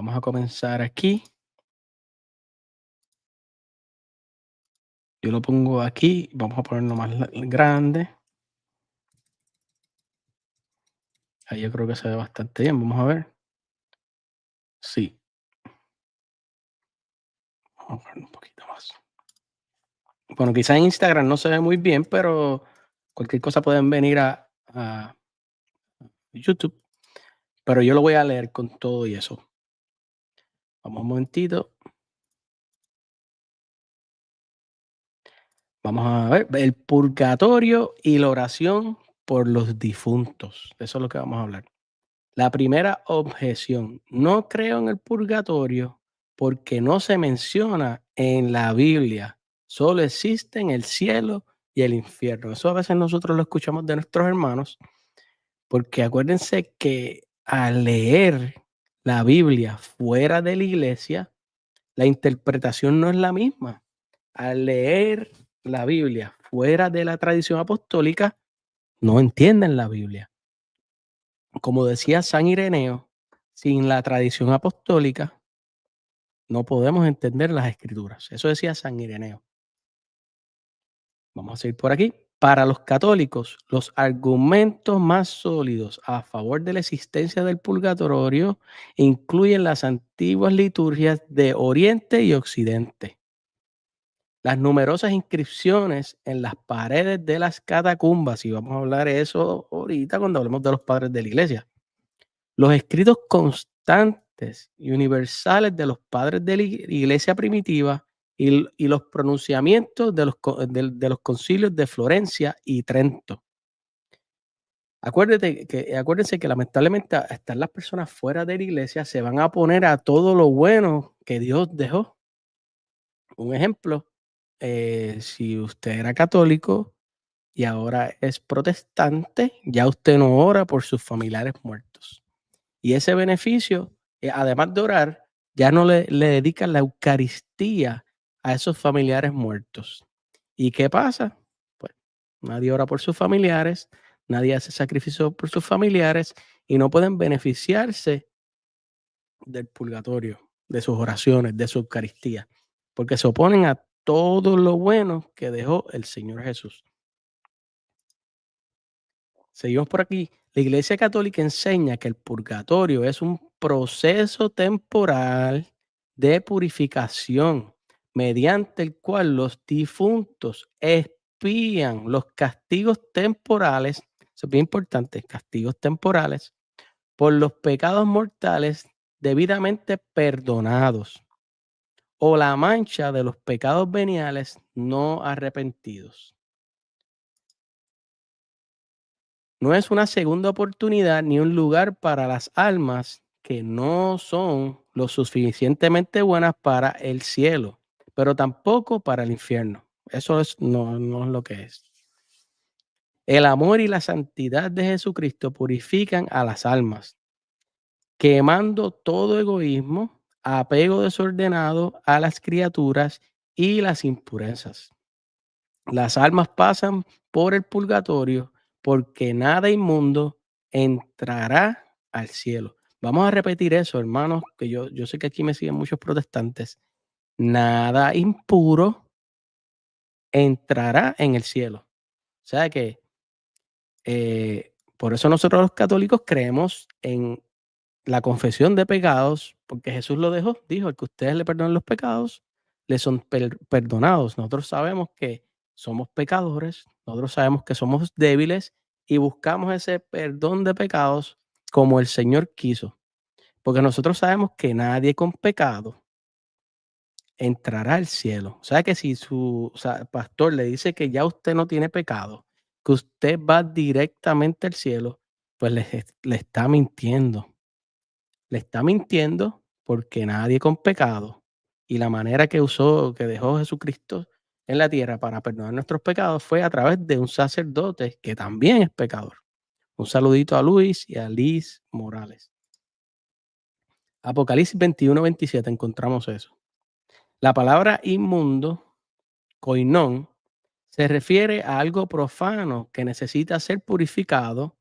Vamos a comenzar aquí. Yo lo pongo aquí, vamos a ponerlo más grande. Ahí yo creo que se ve bastante bien. Vamos a ver. Sí, vamos a ponerlo un poquito más. Bueno, quizás en Instagram no se ve muy bien, pero cualquier cosa pueden venir a YouTube. Pero yo lo voy a leer con todo y eso. Vamos un momentito. Vamos a ver el purgatorio y la oración por los difuntos. Eso es lo que vamos a hablar. La primera objeción: no creo en el purgatorio porque no se menciona en la Biblia. Solo existen el cielo y el infierno. Eso a veces nosotros lo escuchamos de nuestros hermanos, porque acuérdense que al leer la Biblia fuera de la iglesia, la interpretación no es la misma. Al leer la Biblia fuera de la tradición apostólica, no entienden la Biblia. Como decía San Ireneo, sin la tradición apostólica no podemos entender las escrituras. Eso decía San Ireneo. Vamos a seguir por aquí. Para los católicos, los argumentos más sólidos a favor de la existencia del purgatorio incluyen las antiguas liturgias de Oriente y Occidente, las numerosas inscripciones en las paredes de las catacumbas, y vamos a hablar de eso ahorita cuando hablemos de los padres de la iglesia, los escritos constantes y universales de los padres de la iglesia primitiva y los pronunciamientos de los concilios de Florencia y Trento. Acuérdense que lamentablemente hasta las personas fuera de la iglesia se van a oponer a todo lo bueno que Dios dejó. Un ejemplo, si usted era católico y ahora es protestante, ya usted no ora por sus familiares muertos. Y ese beneficio, además de orar, ya no le dedican la Eucaristía a esos familiares muertos. ¿Y qué pasa? Pues nadie ora por sus familiares, nadie hace sacrificio por sus familiares y no pueden beneficiarse del purgatorio, de sus oraciones, de su Eucaristía, porque se oponen a todo lo bueno que dejó el Señor Jesús. Seguimos por aquí. La Iglesia Católica enseña que el purgatorio es un proceso temporal de purificación mediante el cual los difuntos expían los castigos temporales, eso es bien importante, castigos temporales, por los pecados mortales debidamente perdonados o la mancha de los pecados veniales no arrepentidos. No es una segunda oportunidad ni un lugar para las almas que no son lo suficientemente buenas para el cielo, pero tampoco para el infierno. No es lo que es. El amor y la santidad de Jesucristo purifican a las almas, quemando todo egoísmo, apego desordenado a las criaturas y las impurezas. Las almas pasan por el purgatorio porque nada inmundo entrará al cielo. Vamos a repetir eso, hermanos, que yo sé que aquí me siguen muchos protestantes. Nada impuro entrará en el cielo. O sea que por eso nosotros los católicos creemos en la confesión de pecados, porque Jesús lo dejó, dijo: el que ustedes le perdonen los pecados, les son perdonados. Nosotros sabemos que somos pecadores, nosotros sabemos que somos débiles y buscamos ese perdón de pecados como el Señor quiso, porque nosotros sabemos que nadie con pecado entrará al cielo. O sea que si su pastor le dice que ya usted no tiene pecado, que usted va directamente al cielo, pues le está mintiendo. Le está mintiendo porque nadie con pecado y la manera que dejó Jesucristo en la tierra para perdonar nuestros pecados fue a través de un sacerdote que también es pecador. Un saludito a Luis y a Liz Morales. Apocalipsis 21:27 encontramos eso. La palabra inmundo, koinón, se refiere a algo profano que necesita ser purificado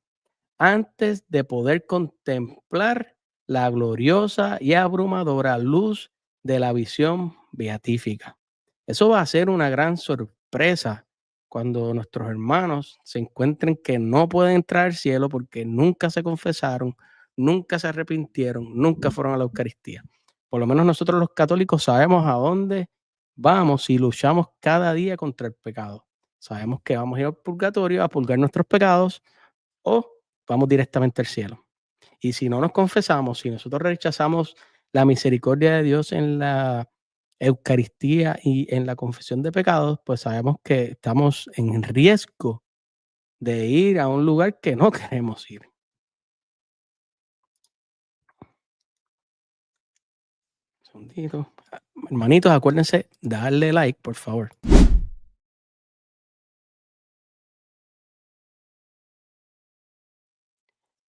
antes de poder contemplar la gloriosa y abrumadora luz de la visión beatífica. Eso va a ser una gran sorpresa cuando nuestros hermanos se encuentren que no pueden entrar al cielo porque nunca se confesaron, nunca se arrepintieron, nunca fueron a la Eucaristía. Por lo menos nosotros los católicos sabemos a dónde vamos y luchamos cada día contra el pecado. Sabemos que vamos a ir al purgatorio a purgar nuestros pecados o vamos directamente al cielo. Y si no nos confesamos, si nosotros rechazamos la misericordia de Dios en la Eucaristía y en la confesión de pecados, pues sabemos que estamos en riesgo de ir a un lugar que no queremos ir. Un segundito. Hermanitos, acuérdense darle like, por favor.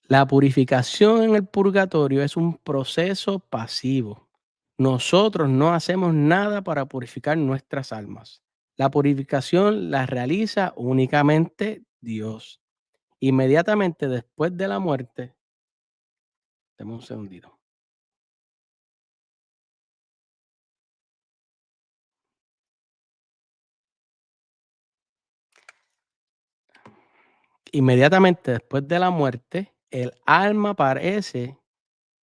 La purificación en el purgatorio es un proceso pasivo. Nosotros no hacemos nada para purificar nuestras almas. La purificación la realiza únicamente Dios. Inmediatamente después de la muerte, dame un segundito. Inmediatamente después de la muerte, el alma aparece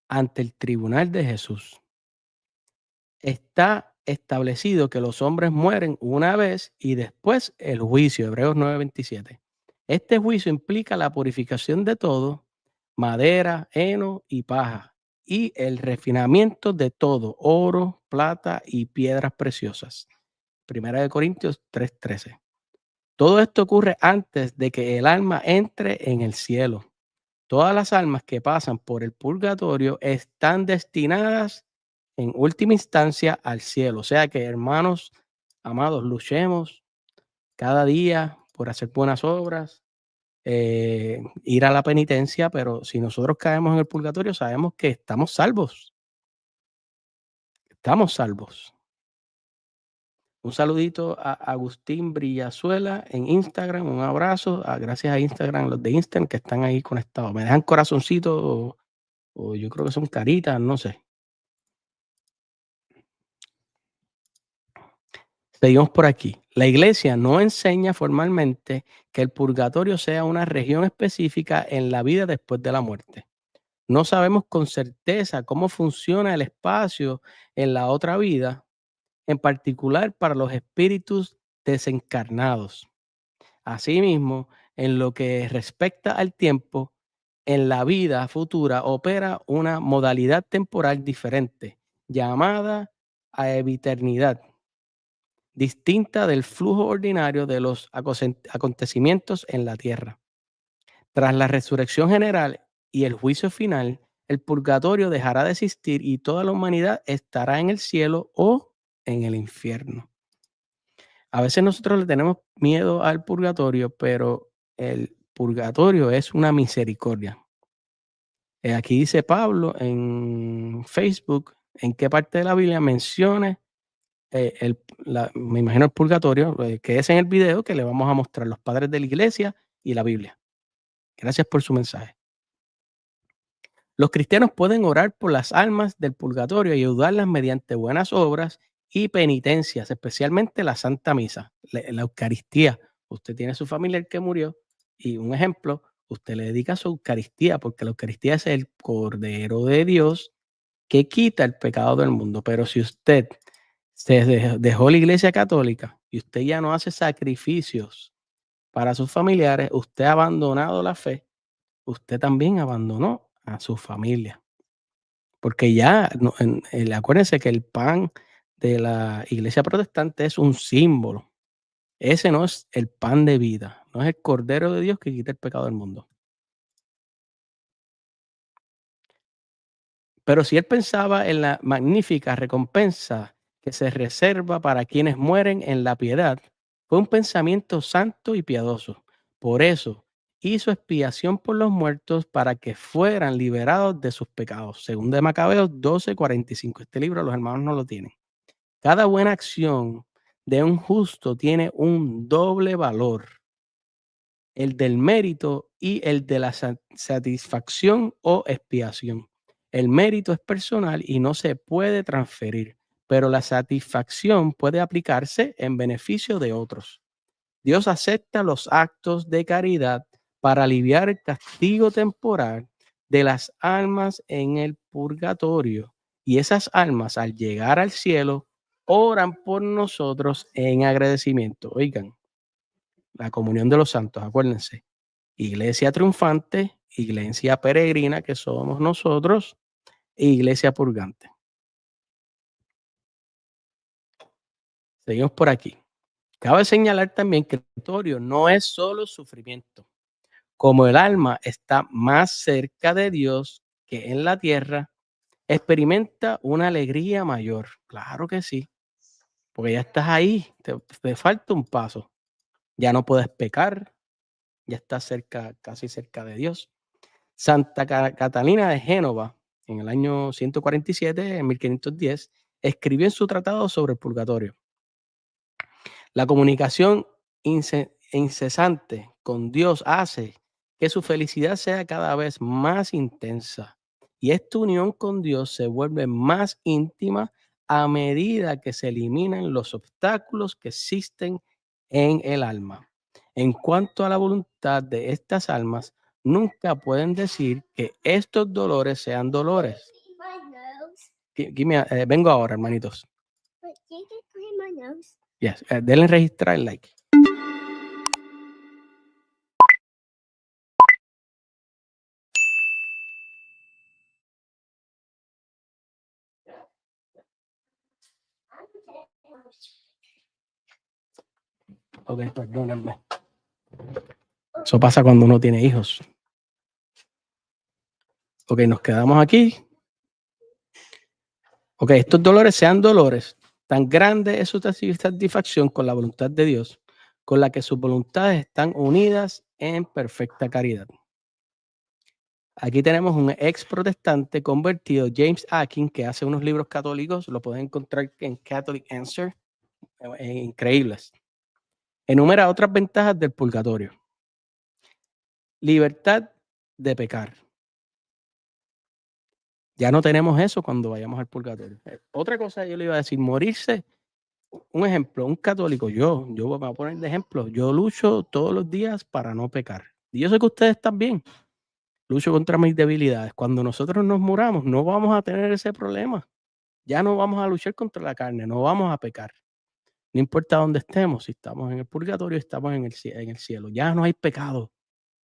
ante el tribunal de Jesús. Está establecido que los hombres mueren una vez y después el juicio, Hebreos 9:27. Este juicio implica la purificación de todo, madera, heno y paja, y el refinamiento de todo, oro, plata y piedras preciosas. Primera de Corintios 3:13. Todo esto ocurre antes de que el alma entre en el cielo. Todas las almas que pasan por el purgatorio están destinadas en última instancia al cielo. O sea que, hermanos amados, luchemos cada día por hacer buenas obras, ir a la penitencia, pero si nosotros caemos en el purgatorio, sabemos que estamos salvos, estamos salvos. Un saludito a Agustín Brillazuela en Instagram, un abrazo, gracias a Instagram, los de Instagram que están ahí conectados. Me dejan corazoncitos o yo creo que son caritas, no sé. Seguimos por aquí. La iglesia no enseña formalmente que el purgatorio sea una región específica en la vida después de la muerte. No sabemos con certeza cómo funciona el espacio en la otra vida, en particular para los espíritus desencarnados. Asimismo, en lo que respecta al tiempo, en la vida futura opera una modalidad temporal diferente, llamada eviternidad, distinta del flujo ordinario de los acontecimientos en la tierra. Tras la resurrección general y el juicio final, el purgatorio dejará de existir y toda la humanidad estará en el cielo o en el infierno. A veces nosotros le tenemos miedo al purgatorio, pero el purgatorio es una misericordia. Aquí dice Pablo en Facebook, en qué parte de la Biblia menciona me imagino el purgatorio, que es en el video que le vamos a mostrar los padres de la iglesia y la Biblia. Gracias por su mensaje. Los cristianos pueden orar por las almas del purgatorio y ayudarlas mediante buenas obras y penitencias, especialmente la Santa Misa, la Eucaristía. Usted tiene su familiar que murió y un ejemplo, usted le dedica su Eucaristía porque la Eucaristía es el Cordero de Dios que quita el pecado del mundo. Pero si usted dejó la iglesia católica y usted ya no hace sacrificios para sus familiares, usted ha abandonado la fe, usted también abandonó a su familia. Porque ya, no, acuérdense que el pan de la iglesia protestante es un símbolo. Ese no es el pan de vida, no es el Cordero de Dios que quita el pecado del mundo. Pero si él pensaba en la magnífica recompensa que se reserva para quienes mueren en la piedad, fue un pensamiento santo y piadoso. Por eso hizo expiación por los muertos para que fueran liberados de sus pecados. Según de Macabeos 12:45. Este libro los hermanos no lo tienen. Cada buena acción de un justo tiene un doble valor, el del mérito y el de la satisfacción o expiación. El mérito es personal y no se puede transferir, pero la satisfacción puede aplicarse en beneficio de otros. Dios acepta los actos de caridad para aliviar el castigo temporal de las almas en el purgatorio. Y esas almas, al llegar al cielo, oran por nosotros en agradecimiento. Oigan, la comunión de los santos, acuérdense. Iglesia triunfante, iglesia peregrina, que somos nosotros, e iglesia purgante. Seguimos por aquí. Cabe señalar también que el purgatorio no es solo sufrimiento. Como el alma está más cerca de Dios que en la tierra, experimenta una alegría mayor. Claro que sí, porque ya estás ahí, te falta un paso. Ya no puedes pecar, ya estás cerca, casi cerca de Dios. Santa Catalina de Génova, en el año 147, en 1510, escribió en su tratado sobre el purgatorio. La comunicación incesante con Dios hace que su felicidad sea cada vez más intensa y esta unión con Dios se vuelve más íntima a medida que se eliminan los obstáculos que existen en el alma. En cuanto a la voluntad de estas almas, nunca pueden decir que estos dolores sean dolores. Vengo ahora, hermanitos. Yes, denle registrar el like. Ok, perdónenme. Eso pasa cuando uno tiene hijos. Ok, nos quedamos aquí. Ok, estos dolores sean dolores. Tan grande es su satisfacción con la voluntad de Dios, con la que sus voluntades están unidas en perfecta caridad. Aquí tenemos un ex protestante convertido, James Akin, que hace unos libros católicos, lo pueden encontrar en Catholic Answer, increíbles. Enumera otras ventajas del purgatorio. Libertad de pecar. Ya no tenemos eso cuando vayamos al purgatorio. Otra cosa yo le iba a decir, morirse. Un ejemplo, un católico, yo me voy a poner de ejemplo, yo lucho todos los días para no pecar. Y yo sé que ustedes también. Lucho contra mis debilidades. Cuando nosotros nos muramos, no vamos a tener ese problema. Ya no vamos a luchar contra la carne, no vamos a pecar. No importa dónde estemos, si estamos en el purgatorio, estamos en el cielo. Ya no hay pecado.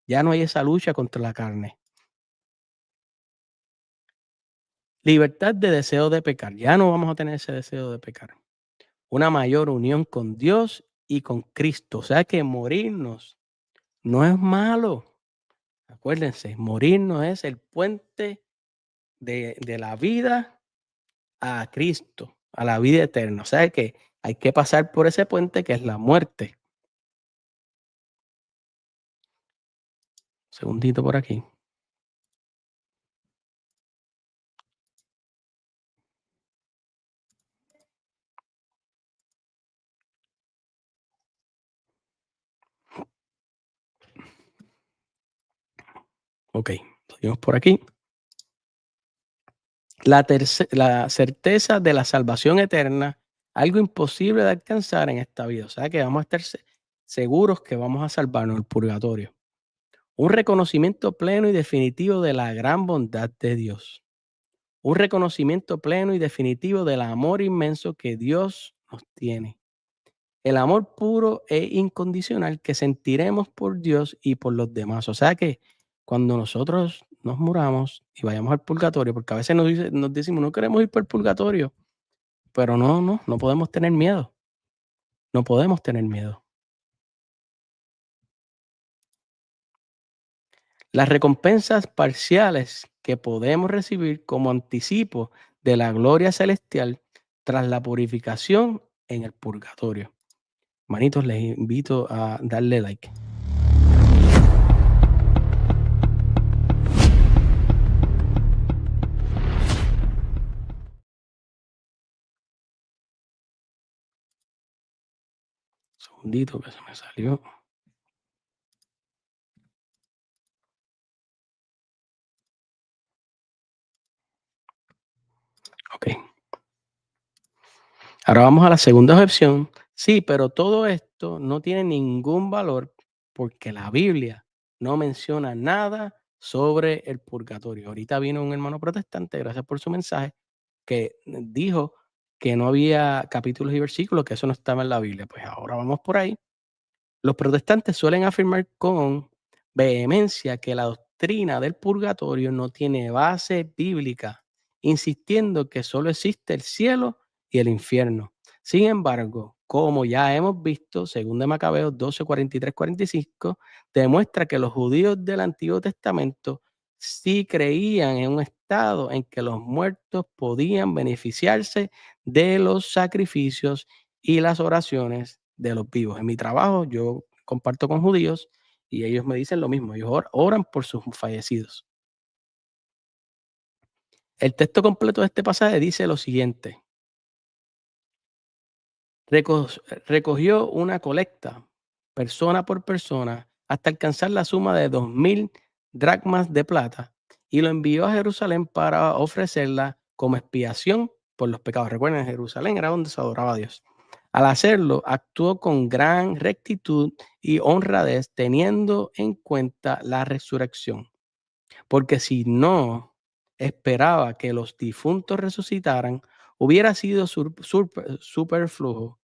Ya no hay esa lucha contra la carne. Libertad de deseo de pecar. Ya no vamos a tener ese deseo de pecar. Una mayor unión con Dios y con Cristo. O sea que morirnos no es malo. Acuérdense, morirnos es el puente de la vida a Cristo, a la vida eterna. O sea que hay que pasar por ese puente que es la muerte. Un segundito por aquí. Ok, seguimos por aquí. La certeza de la salvación eterna, algo imposible de alcanzar en esta vida. O sea que vamos a estar seguros que vamos a salvarnos del purgatorio. Un reconocimiento pleno y definitivo de la gran bondad de Dios. Un reconocimiento pleno y definitivo del amor inmenso que Dios nos tiene. El amor puro e incondicional que sentiremos por Dios y por los demás. O sea que cuando nosotros nos muramos y vayamos al purgatorio, porque a veces nos decimos, no queremos ir por el purgatorio, pero no podemos tener miedo. No podemos tener miedo. Las recompensas parciales que podemos recibir como anticipo de la gloria celestial tras la purificación en el purgatorio. Manitos, les invito a darle like. Segundito que se me salió. Ok. Ahora vamos a la segunda objeción. Sí, pero todo esto no tiene ningún valor porque la Biblia no menciona nada sobre el purgatorio. Ahorita vino un hermano protestante, gracias por su mensaje, que dijo que no había capítulos y versículos, que eso no estaba en la Biblia. Pues ahora vamos por ahí. Los protestantes suelen afirmar con vehemencia que la doctrina del purgatorio no tiene base bíblica, insistiendo que solo existe el cielo y el infierno. Sin embargo, como ya hemos visto, según de Macabeos 12, 43, 45, demuestra que los judíos del Antiguo Testamento sí creían en un estado en que los muertos podían beneficiarse de los sacrificios y las oraciones de los vivos. En mi trabajo yo comparto con judíos y ellos me dicen lo mismo, ellos oran por sus fallecidos. El texto completo de este pasaje dice lo siguiente: recogió una colecta, persona por persona, hasta alcanzar la suma de 2000 dracmas de plata y lo envió a Jerusalén para ofrecerla como expiación por los pecados. Recuerden, Jerusalén era donde se adoraba a Dios. Al hacerlo, actuó con gran rectitud y honradez, teniendo en cuenta la resurrección. Porque si no esperaba que los difuntos resucitaran, hubiera sido superfluo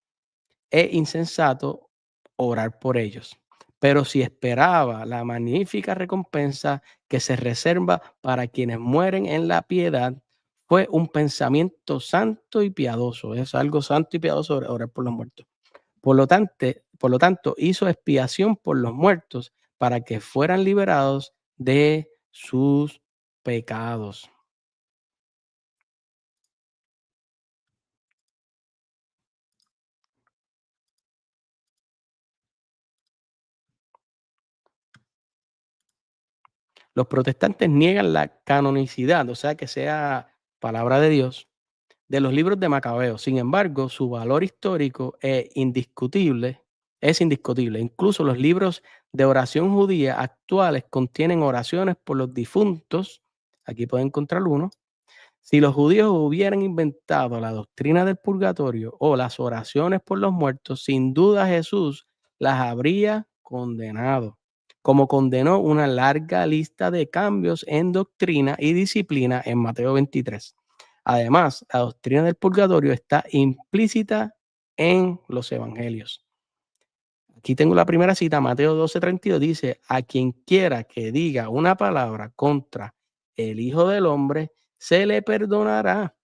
e insensato orar por ellos. Pero si esperaba la magnífica recompensa que se reserva para quienes mueren en la piedad, fue un pensamiento santo y piadoso. Es algo santo y piadoso orar por los muertos. Por lo tanto, hizo expiación por los muertos para que fueran liberados de sus pecados. Los protestantes niegan la canonicidad, o sea, que sea palabra de Dios, de los libros de Macabeo. Sin embargo, su valor histórico es indiscutible. Incluso los libros de oración judía actuales contienen oraciones por los difuntos. Aquí pueden encontrar uno. Si los judíos hubieran inventado la doctrina del purgatorio o las oraciones por los muertos, sin duda Jesús las habría condenado, como condenó una larga lista de cambios en doctrina y disciplina en Mateo 23. Además, la doctrina del purgatorio está implícita en los evangelios. Aquí tengo la primera cita, Mateo 12:32, dice: a quien quiera que diga una palabra contra el Hijo del Hombre, se le perdonará,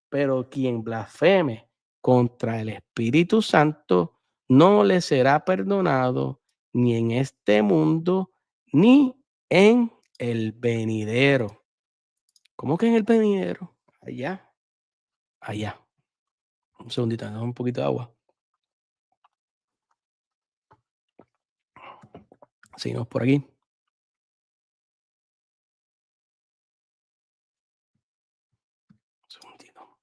pero quien blasfeme contra el Espíritu Santo, no le será perdonado ni en este mundo, ni en el venidero. ¿Cómo que en el venidero? Allá, allá. Un segundito, dame un poquito de agua. Seguimos por aquí. Un segundito.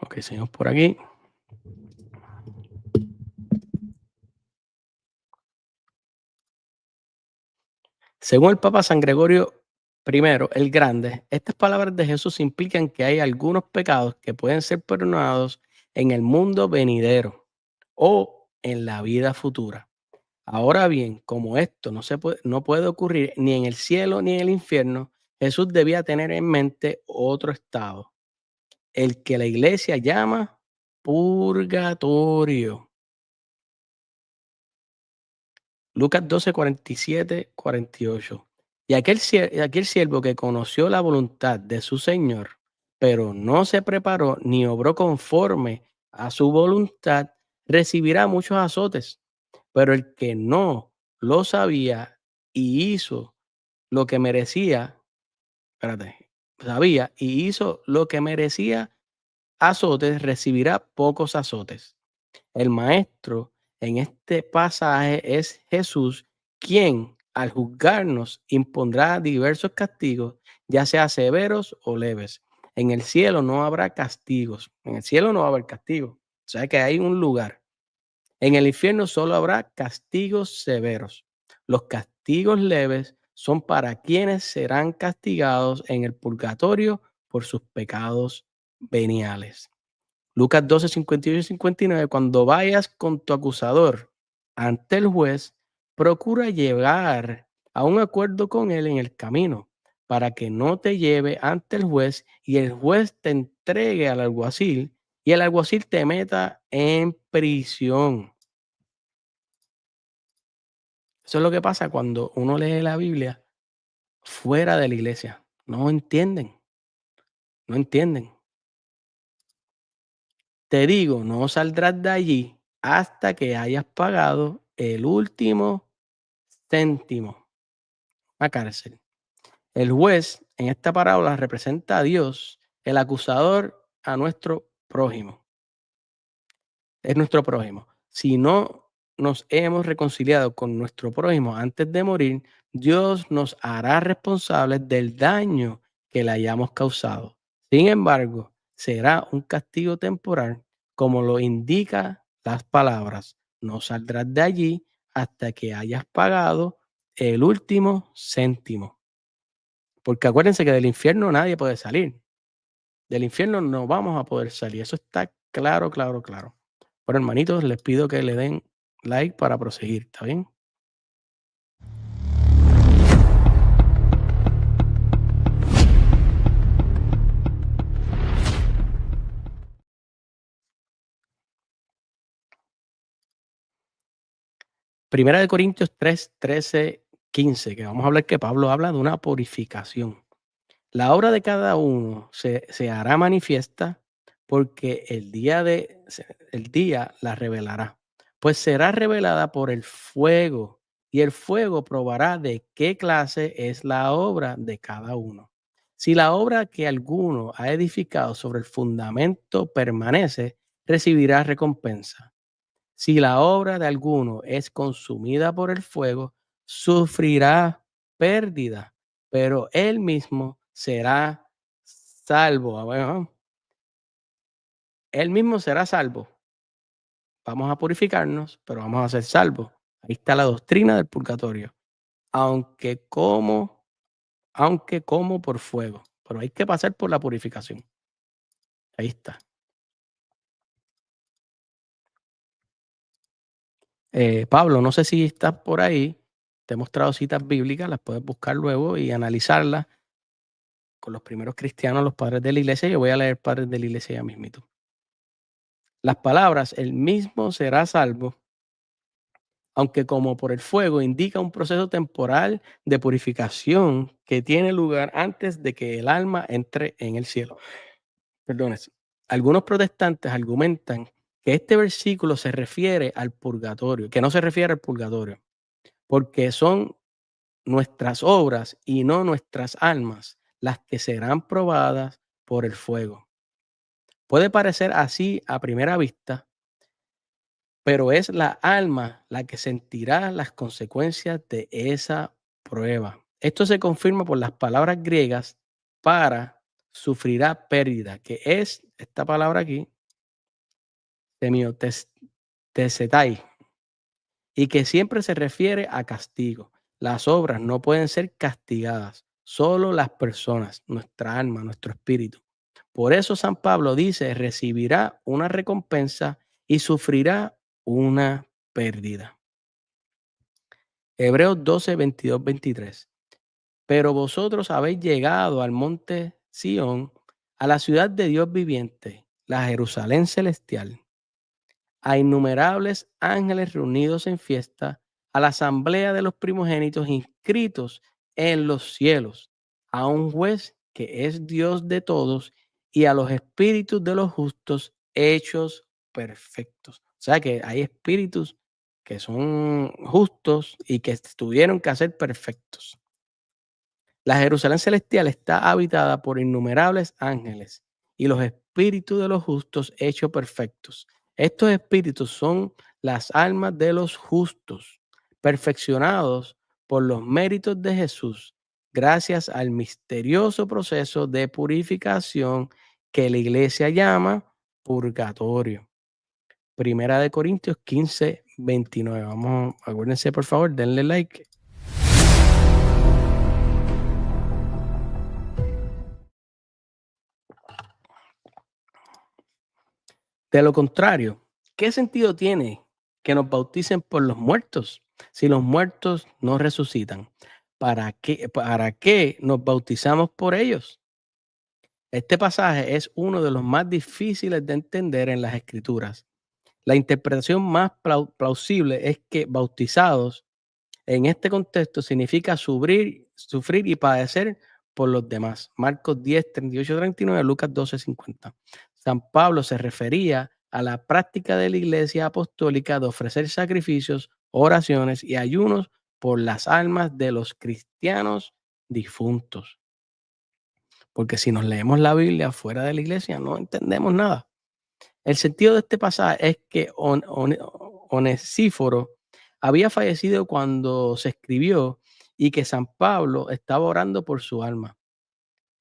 Ok, seguimos por aquí. Según el Papa San Gregorio I el Grande, estas palabras de Jesús implican que hay algunos pecados que pueden ser perdonados en el mundo venidero o en la vida futura. Ahora bien, como esto no puede ocurrir ni en el cielo ni en el infierno, Jesús debía tener en mente otro estado, el que la iglesia llama purgatorio. Lucas 12, 47, 48. Y aquel siervo que conoció la voluntad de su Señor, pero no se preparó ni obró conforme a su voluntad, recibirá muchos azotes. Pero el que no lo sabía y hizo lo que merecía, espérate, sabía y hizo lo que merecía azotes, recibirá pocos azotes. El maestro en este pasaje es Jesús, quien al juzgarnos, impondrá diversos castigos, ya sea severos o leves. En el cielo no habrá castigos. En el cielo no va a haber castigos. O sea que hay un lugar. En el infierno solo habrá castigos severos. Los castigos leves son para quienes serán castigados en el purgatorio por sus pecados veniales. Lucas 12, 58 y 59, cuando vayas con tu acusador ante el juez, procura llegar a un acuerdo con él en el camino, para que no te lleve ante el juez y el juez te entregue al alguacil y el alguacil te meta en prisión. Eso es lo que pasa cuando uno lee la Biblia fuera de la iglesia. No entienden, no entienden. Te digo, no saldrás de allí hasta que hayas pagado el último céntimo. A cárcel. El juez en esta parábola representa a Dios, el acusador a nuestro prójimo. Es nuestro prójimo. Si no nos hemos reconciliado con nuestro prójimo antes de morir, Dios nos hará responsables del daño que le hayamos causado. Sin embargo, será un castigo temporal, como lo indica las palabras. No saldrás de allí hasta que hayas pagado el último céntimo. Porque acuérdense que del infierno nadie puede salir. Del infierno no vamos a poder salir. Eso está claro, claro, claro. Bueno, hermanitos, les pido que le den like para proseguir, ¿está bien? Primera de Corintios 3, 13, 15, que vamos a hablar que Pablo habla de una purificación. La obra de cada uno se hará manifiesta porque el día la revelará, pues será revelada por el fuego y el fuego probará de qué clase es la obra de cada uno. Si la obra que alguno ha edificado sobre el fundamento permanece, recibirá recompensa. Si la obra de alguno es consumida por el fuego, sufrirá pérdida, pero él mismo será salvo. Bueno, él mismo será salvo. Vamos a purificarnos, pero vamos a ser salvos. Ahí está la doctrina del purgatorio. Aunque como, aunque como por fuego, pero hay que pasar por la purificación. Ahí está. Pablo, no sé si estás por ahí. Te he mostrado citas bíblicas, las puedes buscar luego y analizarlas con los primeros cristianos, los padres de la iglesia. Yo voy a leer padres de la iglesia ya mismito. Las palabras, el mismo será salvo, aunque como por el fuego, indica un proceso temporal de purificación que tiene lugar antes de que el alma entre en el cielo. Perdones. Algunos protestantes argumentan que este versículo se refiere al purgatorio, que no se refiere al purgatorio, porque son nuestras obras y no nuestras almas las que serán probadas por el fuego. Puede parecer así a primera vista, pero es la alma la que sentirá las consecuencias de esa prueba. Esto se confirma por las palabras griegas para sufrirá pérdida, que es esta palabra aquí, semiotesetai, y que siempre se refiere a castigo. Las obras no pueden ser castigadas, solo las personas, nuestra alma, nuestro espíritu. Por eso San Pablo dice, recibirá una recompensa y sufrirá una pérdida. Hebreos 12, 22, 23. Pero vosotros habéis llegado al monte Sión, a la ciudad de Dios viviente, la Jerusalén celestial, a innumerables ángeles reunidos en fiesta, a la asamblea de los primogénitos inscritos en los cielos, a un juez que es Dios de todos y a los espíritus de los justos hechos perfectos. O sea que hay espíritus que son justos y que tuvieron que ser perfectos. La Jerusalén celestial está habitada por innumerables ángeles y los espíritus de los justos hechos perfectos. Estos espíritus son las almas de los justos, perfeccionados por los méritos de Jesús, gracias al misterioso proceso de purificación que la iglesia llama purgatorio. Primera de Corintios 15:29. Vamos, acuérdense por favor, denle like. De lo contrario, ¿qué sentido tiene que nos bauticen por los muertos si los muertos no resucitan? ¿Para qué nos bautizamos por ellos? Este pasaje es uno de los más difíciles de entender en las Escrituras. La interpretación más plausible es que bautizados en este contexto significa sufrir y padecer por los demás. Marcos 10, 38, 39, Lucas 12, 50. San Pablo se refería a la práctica de la iglesia apostólica de ofrecer sacrificios, oraciones y ayunos por las almas de los cristianos difuntos. Porque si nos leemos la Biblia fuera de la iglesia no entendemos nada. El sentido de este pasaje es que Onesíforo había fallecido cuando se escribió y que San Pablo estaba orando por su alma.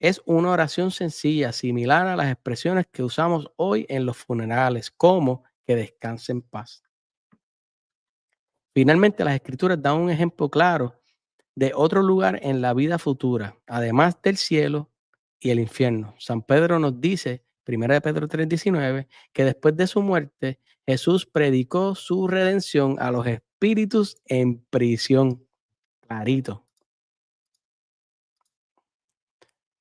Es una oración sencilla, similar a las expresiones que usamos hoy en los funerales, como que descanse en paz. Finalmente, las escrituras dan un ejemplo claro de otro lugar en la vida futura, además del cielo y el infierno. San Pedro nos dice, 1 de Pedro 3:19, que después de su muerte, Jesús predicó su redención a los espíritus en prisión. Clarito.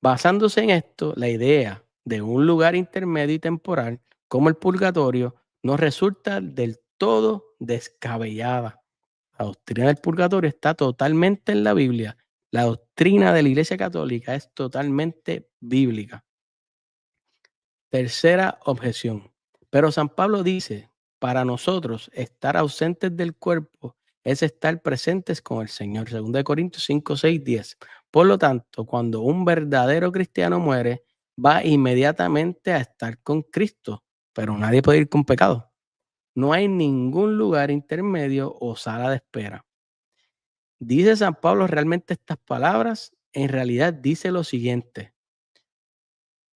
Basándose en esto, la idea de un lugar intermedio y temporal como el purgatorio nos resulta del todo descabellada. La doctrina del purgatorio está totalmente en la Biblia. La doctrina de la Iglesia Católica es totalmente bíblica. Tercera objeción. Pero San Pablo dice, para nosotros estar ausentes del cuerpo es estar presentes con el Señor. 2 Corintios 5, 6, 10. Por lo tanto, cuando un verdadero cristiano muere, va inmediatamente a estar con Cristo, pero nadie puede ir con pecado. No hay ningún lugar intermedio o sala de espera. ¿Dice San Pablo realmente estas palabras? En realidad dice lo siguiente: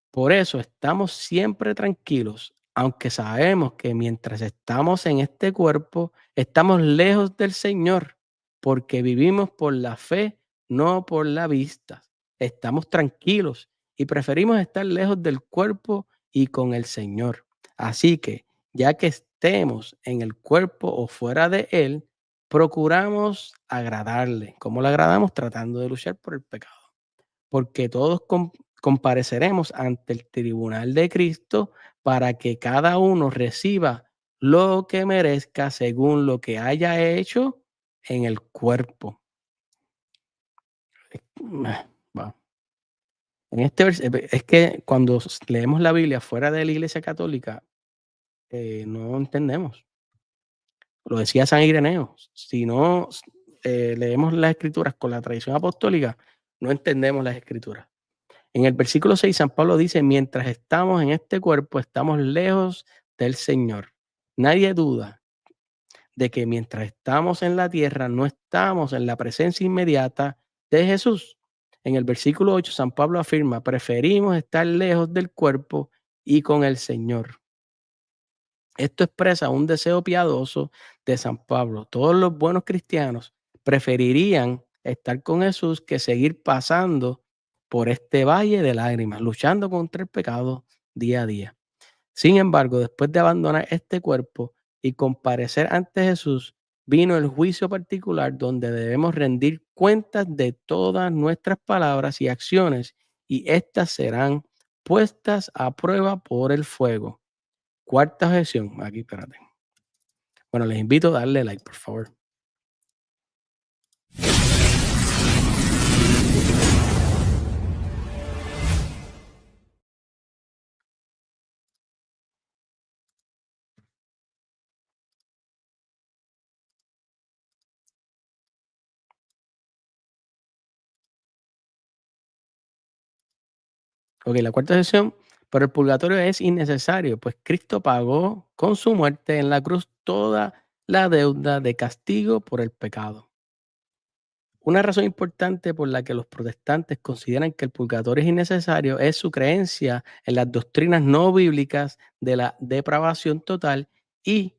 por eso estamos siempre tranquilos, aunque sabemos que mientras estamos en este cuerpo, estamos lejos del Señor, porque vivimos por la fe, no por la vista. Estamos tranquilos y preferimos estar lejos del cuerpo y con el Señor. Así que, ya que estemos en el cuerpo o fuera de él, procuramos agradarle. ¿Cómo le agradamos? Tratando de luchar por el pecado. Porque todos compareceremos ante el tribunal de Cristo para que cada uno reciba lo que merezca según lo que haya hecho en el cuerpo. Wow. En este es que cuando leemos la Biblia fuera de la Iglesia Católica, no entendemos. Lo decía San Ireneo, si no leemos las Escrituras con la tradición apostólica, no entendemos las Escrituras. En el versículo 6, San Pablo dice, mientras estamos en este cuerpo, estamos lejos del Señor. Nadie duda de que mientras estamos en la tierra, no estamos en la presencia inmediata de Jesús. En el versículo 8, San Pablo afirma, preferimos estar lejos del cuerpo y con el Señor. Esto expresa un deseo piadoso de San Pablo. Todos los buenos cristianos preferirían estar con Jesús que seguir pasando por este valle de lágrimas, luchando contra el pecado día a día. Sin embargo, después de abandonar este cuerpo y comparecer ante Jesús, vino el juicio particular donde debemos rendir cuentas de todas nuestras palabras y acciones, y éstas serán puestas a prueba por el fuego. Cuarta objeción. Aquí, espérate. Bueno, les invito a darle like, por favor. Ok, la cuarta sesión, pero el purgatorio es innecesario, pues Cristo pagó con su muerte en la cruz toda la deuda de castigo por el pecado. Una razón importante por la que los protestantes consideran que el purgatorio es innecesario es su creencia en las doctrinas no bíblicas de la depravación total y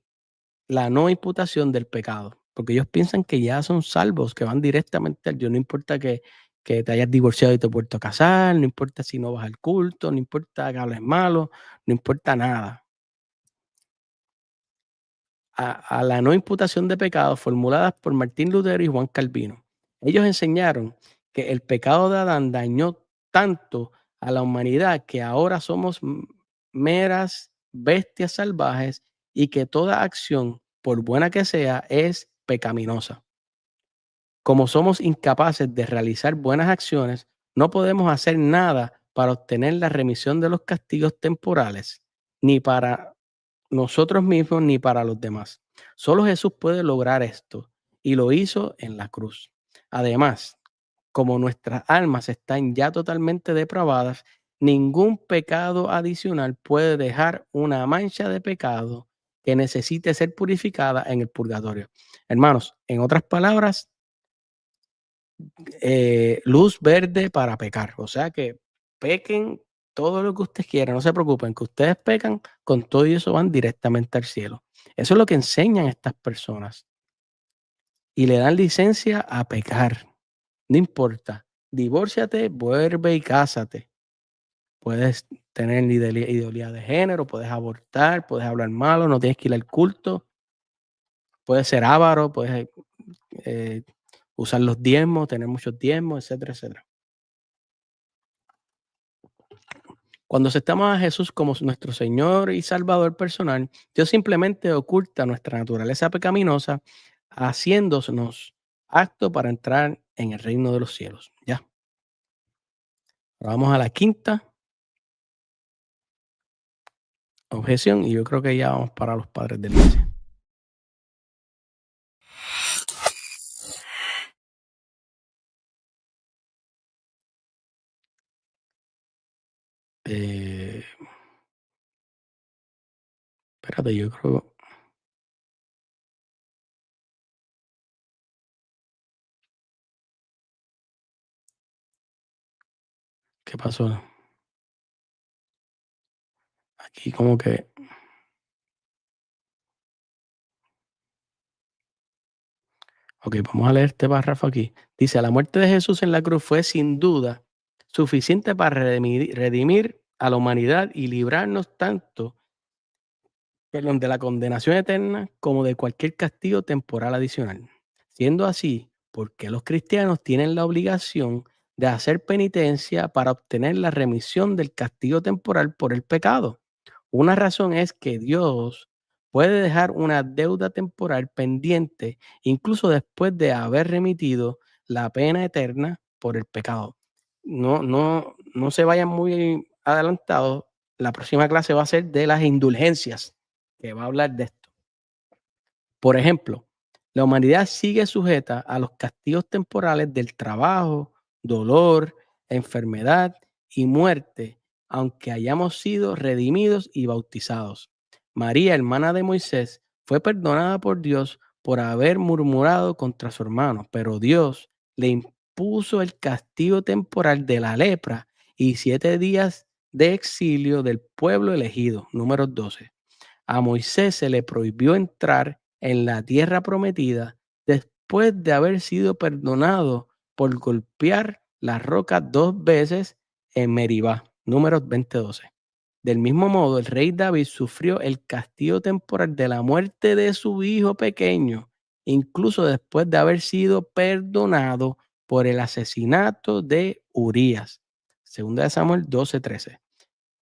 la no imputación del pecado, porque ellos piensan que ya son salvos, que van directamente al Dios, no importa que te hayas divorciado y te has vuelto a casar, no importa si no vas al culto, no importa que hables malo, no importa nada. A la no imputación de pecados formuladas por Martín Lutero y Juan Calvino. Ellos enseñaron que el pecado de Adán dañó tanto a la humanidad que ahora somos meras bestias salvajes y que toda acción, por buena que sea, es pecaminosa. Como somos incapaces de realizar buenas acciones, no podemos hacer nada para obtener la remisión de los castigos temporales, ni para nosotros mismos ni para los demás. Solo Jesús puede lograr esto y lo hizo en la cruz. Además, como nuestras almas están ya totalmente depravadas, ningún pecado adicional puede dejar una mancha de pecado que necesite ser purificada en el purgatorio. Hermanos, en otras palabras, luz verde para pecar. O sea que pequen todo lo que ustedes quieran, no se preocupen, que ustedes pecan, con todo y eso van directamente al cielo. Eso es lo que enseñan estas personas y le dan licencia a pecar. No importa, divórciate, vuelve y cásate. Puedes tener ideología de género, puedes abortar, puedes hablar malo, no tienes que ir al culto, puedes ser avaro, puedes eh, usar los diezmos, tener muchos diezmos, etcétera, etcétera. Cuando aceptamos a Jesús como nuestro Señor y Salvador personal, Dios simplemente oculta nuestra naturaleza pecaminosa, haciéndonos apto para entrar en el reino de los cielos. Ya. Ahora vamos a la quinta objeción y yo creo que ya vamos para los padres de la iglesia. Espérate, yo creo. ¿Qué pasó? Aquí como que. Ok, vamos a leer este párrafo aquí. Dice, la muerte de Jesús en la cruz fue sin duda suficiente para redimir a la humanidad y librarnos tanto de la condenación eterna como de cualquier castigo temporal adicional. Siendo así, ¿por qué los cristianos tienen la obligación de hacer penitencia para obtener la remisión del castigo temporal por el pecado? Una razón es que Dios puede dejar una deuda temporal pendiente incluso después de haber remitido la pena eterna por el pecado. No se vayan muy adelantados. La próxima clase va a ser de las indulgencias, que va a hablar de esto. Por ejemplo, la humanidad sigue sujeta a los castigos temporales del trabajo, dolor, enfermedad y muerte, aunque hayamos sido redimidos y bautizados. María, hermana de Moisés, fue perdonada por Dios por haber murmurado contra su hermano, pero Dios le impuso el castigo temporal de la lepra y 7 días de exilio del pueblo elegido. Números 12. A Moisés se le prohibió entrar en la tierra prometida después de haber sido perdonado por golpear la roca 2 veces en Meribá. Números 20:12. Del mismo modo, el rey David sufrió el castigo temporal de la muerte de su hijo pequeño, incluso después de haber sido perdonado por el asesinato de Urías. Segunda de Samuel 12:13.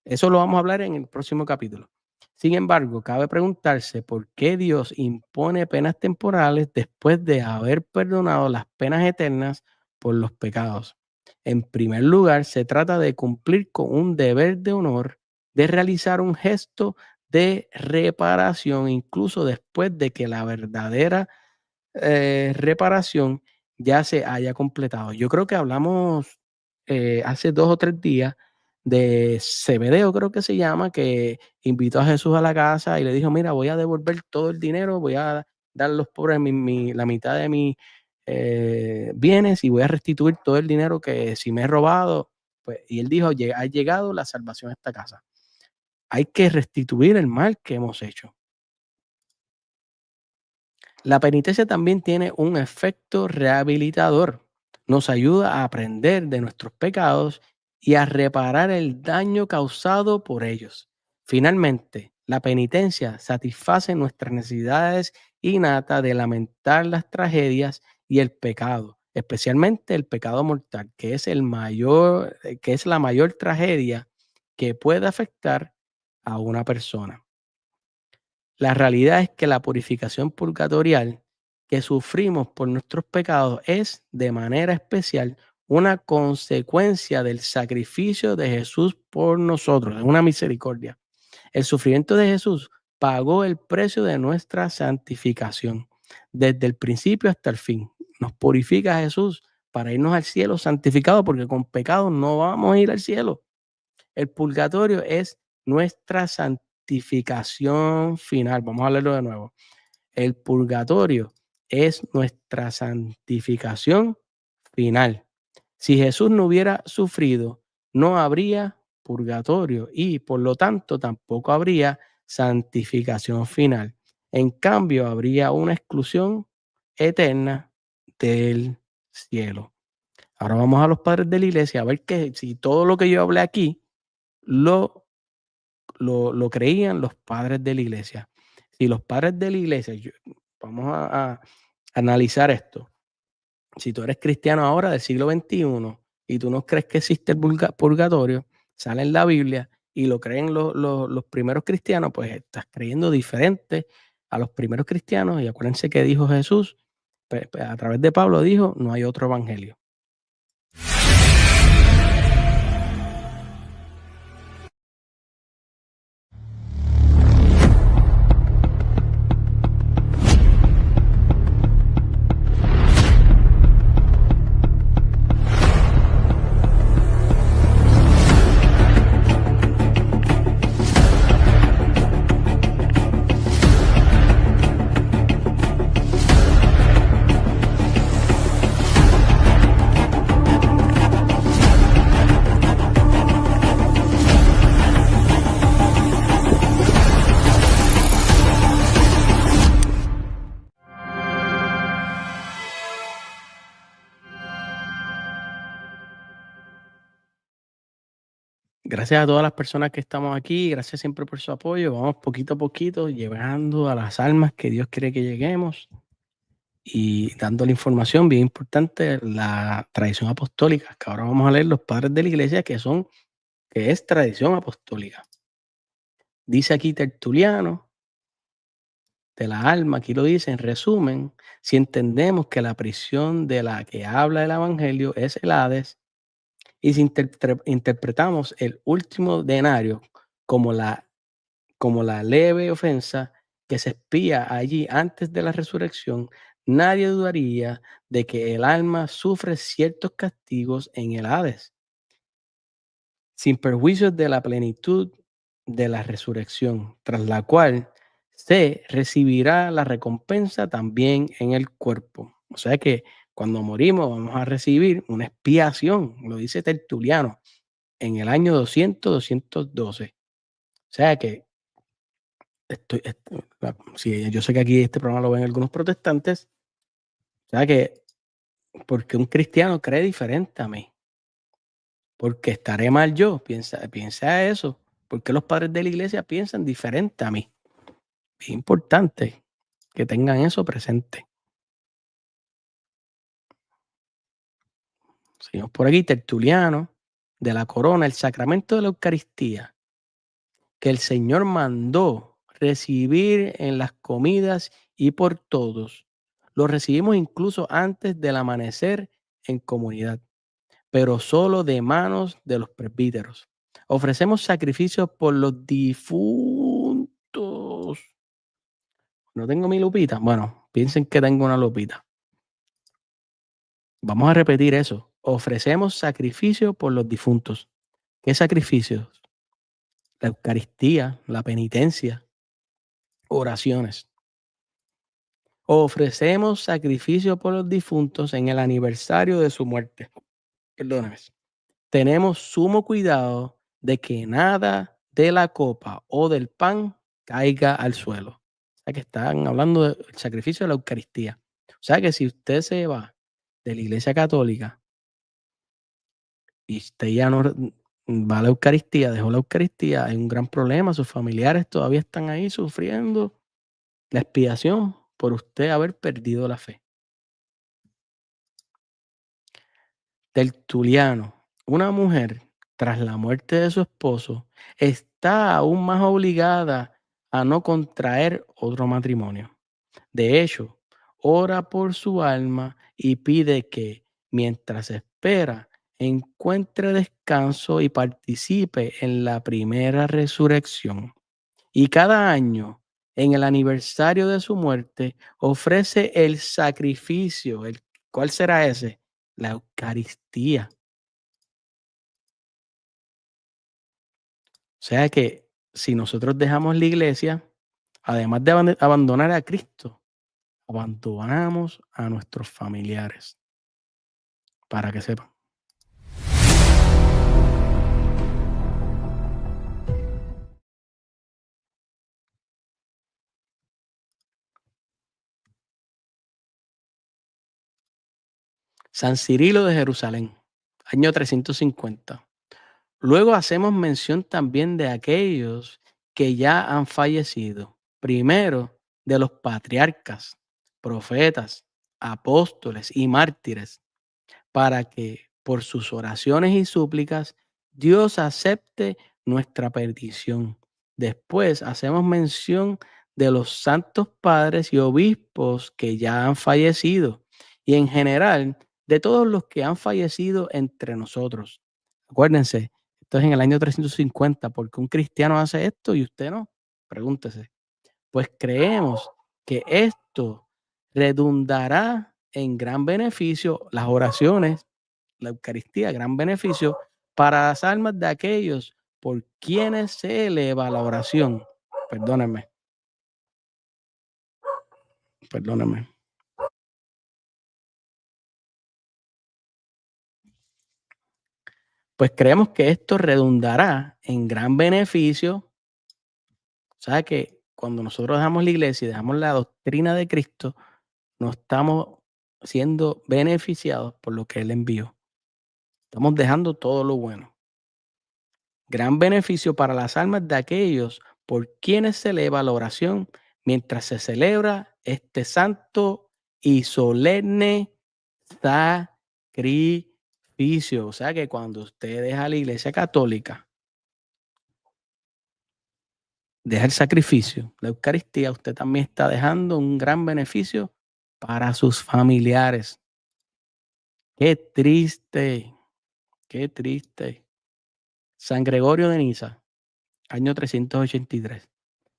Eso lo vamos a hablar en el próximo capítulo. Sin embargo, cabe preguntarse por qué Dios impone penas temporales después de haber perdonado las penas eternas por los pecados. En primer lugar, se trata de cumplir con un deber de honor, de realizar un gesto de reparación, incluso después de que la verdadera reparación ya se haya completado. Yo creo que hablamos hace 2 o 3 días de Zebedeo, creo que se llama, que invitó a Jesús a la casa y le dijo, mira, voy a devolver todo el dinero, voy a dar a los pobres la mitad de mi bienes y voy a restituir todo el dinero que si me he robado. Pues, y él dijo, ha llegado la salvación a esta casa. Hay que restituir el mal que hemos hecho. La penitencia también tiene un efecto rehabilitador. Nos ayuda a aprender de nuestros pecados y a reparar el daño causado por ellos. Finalmente, la penitencia satisface nuestras necesidades innatas de lamentar las tragedias y el pecado, especialmente el pecado mortal, que es que es la mayor tragedia que puede afectar a una persona. La realidad es que la purificación purgatorial que sufrimos por nuestros pecados es, de manera especial, una consecuencia del sacrificio de Jesús por nosotros, es una misericordia. El sufrimiento de Jesús pagó el precio de nuestra santificación, desde el principio hasta el fin. Nos purifica Jesús para irnos al cielo santificado, porque con pecado no vamos a ir al cielo. El purgatorio es nuestra santificación final. Vamos a leerlo de nuevo. El purgatorio es nuestra santificación final. Si Jesús no hubiera sufrido, no habría purgatorio y por lo tanto tampoco habría santificación final. En cambio, habría una exclusión eterna del cielo. Ahora vamos a los padres de la iglesia a ver que si todo lo que yo hablé aquí lo, lo creían los padres de la iglesia. Si los padres de la iglesia, vamos a analizar esto. Si tú eres cristiano ahora del siglo XXI y tú no crees que existe el purgatorio, sale en la Biblia y lo creen los primeros cristianos, pues estás creyendo diferente a los primeros cristianos. Y acuérdense que dijo Jesús, a través de Pablo dijo, no hay otro evangelio. Gracias a todas las personas que estamos aquí, gracias siempre por su apoyo. Vamos poquito a poquito llegando a las almas que Dios quiere que lleguemos y dando la información bien importante, la tradición apostólica, que ahora vamos a leer los padres de la iglesia que es tradición apostólica. Dice aquí Tertuliano de la alma, aquí lo dice en resumen, si entendemos que la prisión de la que habla el evangelio es el Hades, y si interpretamos el último denario como la leve ofensa que se expía allí antes de la resurrección, nadie dudaría de que el alma sufre ciertos castigos en el Hades, sin perjuicio de la plenitud de la resurrección, tras la cual se recibirá la recompensa también en el cuerpo. O sea que cuando morimos vamos a recibir una expiación, lo dice Tertuliano, en el año 212. O sea que sí, yo sé que aquí este programa lo ven algunos protestantes, o sea que porque un cristiano cree diferente a mí, porque estaré mal yo, piensa eso, porque los padres de la iglesia piensan diferente a mí. Es importante que tengan eso presente. Seguimos por aquí, Tertuliano, de la corona, el sacramento de la Eucaristía, que el Señor mandó recibir en las comidas y por todos. Lo recibimos incluso antes del amanecer en comunidad, pero solo de manos de los presbíteros. Ofrecemos sacrificios por los difuntos. No tengo mi lupita. Bueno, piensen que tengo una lupita. Vamos a repetir eso. Ofrecemos sacrificio por los difuntos. ¿Qué sacrificios? La Eucaristía, la penitencia, oraciones. Ofrecemos sacrificio por los difuntos en el aniversario de su muerte. Perdóname. Tenemos sumo cuidado de que nada de la copa o del pan caiga al suelo. O sea que están hablando del sacrificio de la Eucaristía. O sea que si usted se va de la Iglesia Católica y usted ya no va a la Eucaristía, dejó la Eucaristía, hay un gran problema. Sus familiares todavía están ahí sufriendo la expiación por usted haber perdido la fe. Tertuliano, una mujer, tras la muerte de su esposo, está aún más obligada a no contraer otro matrimonio. De hecho, ora por su alma y pide que, mientras espera, encuentre descanso y participe en la primera resurrección. Y cada año, en el aniversario de su muerte, ofrece el sacrificio. ¿Cuál será ese? La Eucaristía. O sea que si nosotros dejamos la iglesia, además de abandonar a Cristo, abandonamos a nuestros familiares, para que sepan. San Cirilo de Jerusalén, año 350. Luego hacemos mención también de aquellos que ya han fallecido. Primero, de los patriarcas, profetas, apóstoles y mártires, para que por sus oraciones y súplicas Dios acepte nuestra petición. Después hacemos mención de los santos padres y obispos que ya han fallecido y en general de todos los que han fallecido entre nosotros. Acuérdense, esto es en el año 350, porque un cristiano hace esto y usted no. Pregúntese. Pues creemos que esto redundará en gran beneficio las oraciones, la Eucaristía, gran beneficio para las almas de aquellos por quienes se eleva la oración. Perdónenme, perdónenme. Pues creemos que esto redundará en gran beneficio. O sea que cuando nosotros dejamos la iglesia y dejamos la doctrina de Cristo, no estamos siendo beneficiados por lo que Él envió. Estamos dejando todo lo bueno. Gran beneficio para las almas de aquellos por quienes se eleva la oración mientras se celebra este santo y solemne sacrificio. O sea que cuando usted deja la iglesia católica, deja el sacrificio, la Eucaristía, usted también está dejando un gran beneficio para sus familiares. Qué triste, qué triste. San Gregorio de Niza, año 383.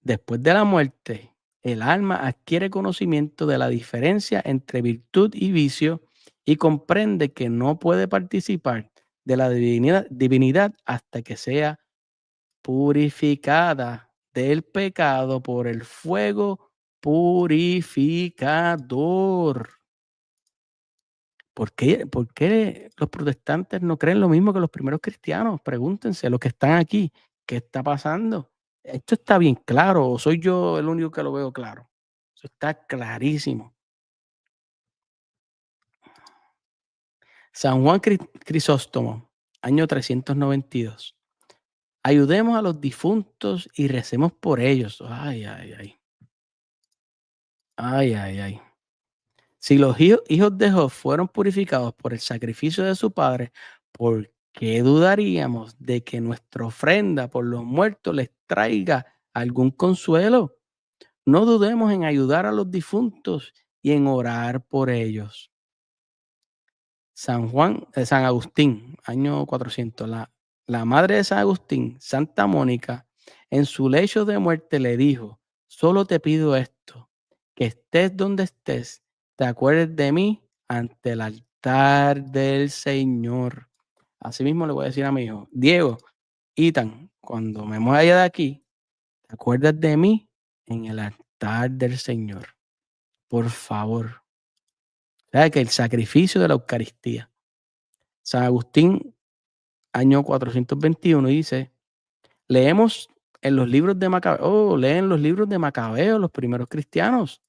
Después de la muerte, el alma adquiere conocimiento de la diferencia entre virtud y vicio y comprende que no puede participar de la divinidad hasta que sea purificada del pecado por el fuego purificador. ¿Por qué los protestantes no creen lo mismo que los primeros cristianos? Pregúntense, los que están aquí, ¿qué está pasando? Esto está bien claro, o soy yo el único que lo veo claro. Eso está clarísimo. San Juan Crisóstomo, año 392. Ayudemos a los difuntos y recemos por ellos. Ay, ay, ay. Ay, ay, ay. Si los hijos de Job fueron purificados por el sacrificio de su padre, ¿por qué dudaríamos de que nuestra ofrenda por los muertos les traiga algún consuelo? No dudemos en ayudar a los difuntos y en orar por ellos. San Agustín, año 400. La madre de San Agustín, Santa Mónica, en su lecho de muerte le dijo: solo te pido esto, que estés donde estés, te acuerdes de mí ante el altar del Señor. Asimismo le voy a decir a mi hijo: Diego, Itan, cuando me vaya de aquí, te acuerdas de mí en el altar del Señor. por favor. ¿Sabe que el sacrificio de la Eucaristía? San Agustín, año 421, dice, leemos en los libros de Macabeo, leen los libros de Macabeo, los primeros cristianos,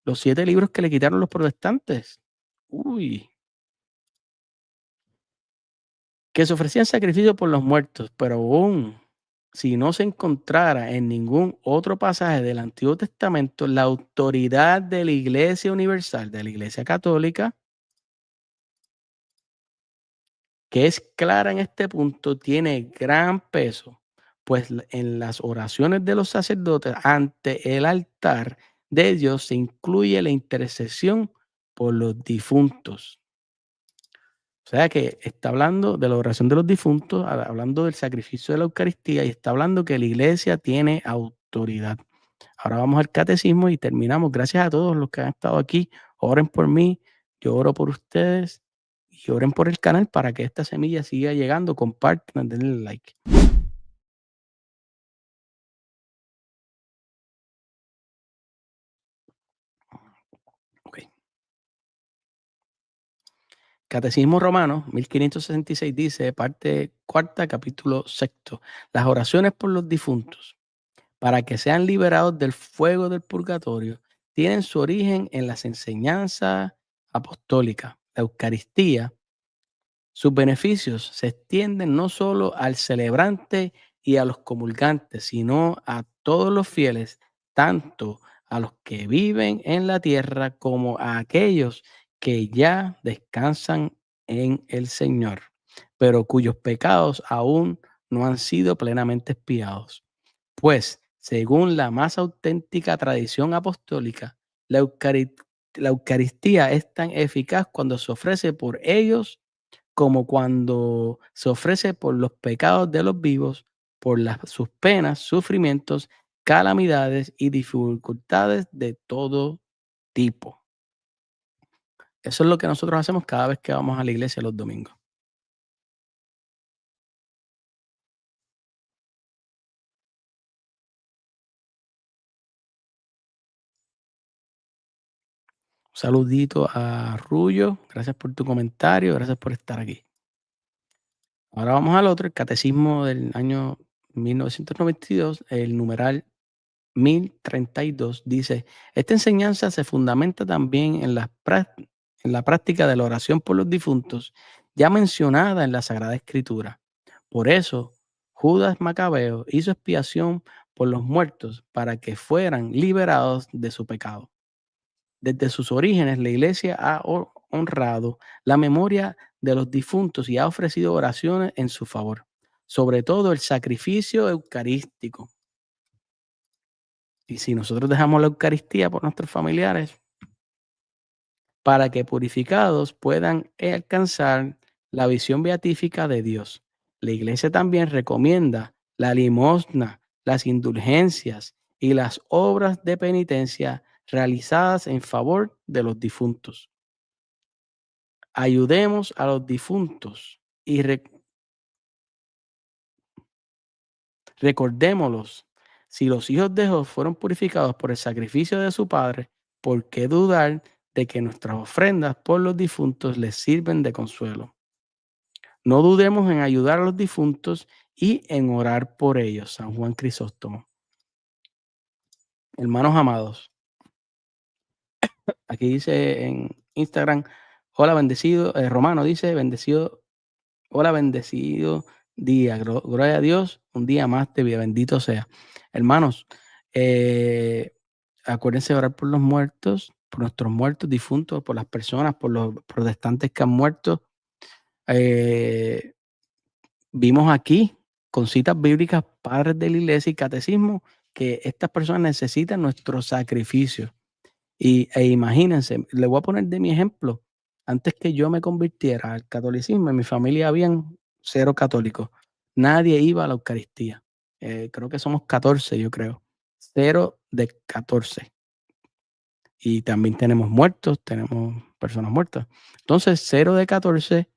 los 7 libros que le quitaron los protestantes. Uy, que se ofrecían sacrificios por los muertos, pero aún si no se encontrara en ningún otro pasaje del Antiguo Testamento la autoridad de la Iglesia Universal, de la Iglesia Católica, que es clara en este punto, tiene gran peso, pues en las oraciones de los sacerdotes ante el altar de Dios se incluye la intercesión por los difuntos. O sea que está hablando de la oración de los difuntos, hablando del sacrificio de la Eucaristía y está hablando que la iglesia tiene autoridad. Ahora vamos al catecismo y terminamos. Gracias a todos los que han estado aquí. Oren por mí, yo oro por ustedes y oren por el canal para que esta semilla siga llegando. Compartan, denle like. Okay. Catecismo Romano, 1566 dice, parte cuarta, capítulo sexto, las oraciones por los difuntos, para que sean liberados del fuego del purgatorio, tienen su origen en las enseñanzas apostólicas. La Eucaristía, sus beneficios se extienden no solo al celebrante y a los comulgantes, sino a todos los fieles, tanto a los que viven en la tierra como a aquellos que ya descansan en el Señor, pero cuyos pecados aún no han sido plenamente expiados. Pues, según la más auténtica tradición apostólica, la Eucaristía es tan eficaz cuando se ofrece por ellos como cuando se ofrece por los pecados de los vivos, por sus penas, sufrimientos, calamidades y dificultades de todo tipo. Eso es lo que nosotros hacemos cada vez que vamos a la iglesia los domingos. Un saludito a Rullo, gracias por tu comentario, gracias por estar aquí. Ahora vamos al otro, el catecismo del año 1992, el numeral 1032 dice, esta enseñanza se fundamenta también en la práctica de la oración por los difuntos, ya mencionada en la Sagrada Escritura. Por eso, Judas Macabeo hizo expiación por los muertos para que fueran liberados de su pecado. Desde sus orígenes, la Iglesia ha honrado la memoria de los difuntos y ha ofrecido oraciones en su favor, sobre todo el sacrificio eucarístico. Y si nosotros dejamos la Eucaristía por nuestros familiares, para que purificados puedan alcanzar la visión beatífica de Dios. La Iglesia también recomienda la limosna, las indulgencias y las obras de penitencia realizadas en favor de los difuntos. Ayudemos a los difuntos y recordémoslos. Si los hijos de Job fueron purificados por el sacrificio de su padre, ¿por qué dudar de que nuestras ofrendas por los difuntos les sirven de consuelo? No dudemos en ayudar a los difuntos y en orar por ellos. San Juan Crisóstomo. Hermanos amados, aquí dice en Instagram, hola bendecido, Romano dice, bendecido, hola bendecido día, gloria a Dios, un día más de vida, bendito sea. Hermanos, acuérdense de orar por los muertos, por nuestros muertos difuntos, por las personas, por los protestantes que han muerto. Vimos aquí con citas bíblicas, padres de la iglesia y catecismo, que estas personas necesitan nuestro sacrificio. Imagínense, le voy a poner de mi ejemplo, antes que yo me convirtiera al catolicismo, en mi familia habían 0 católicos, nadie iba a la Eucaristía, creo que somos 14, yo creo, 0 de 14. Y también tenemos muertos, tenemos personas muertas. Entonces, 0 de 14,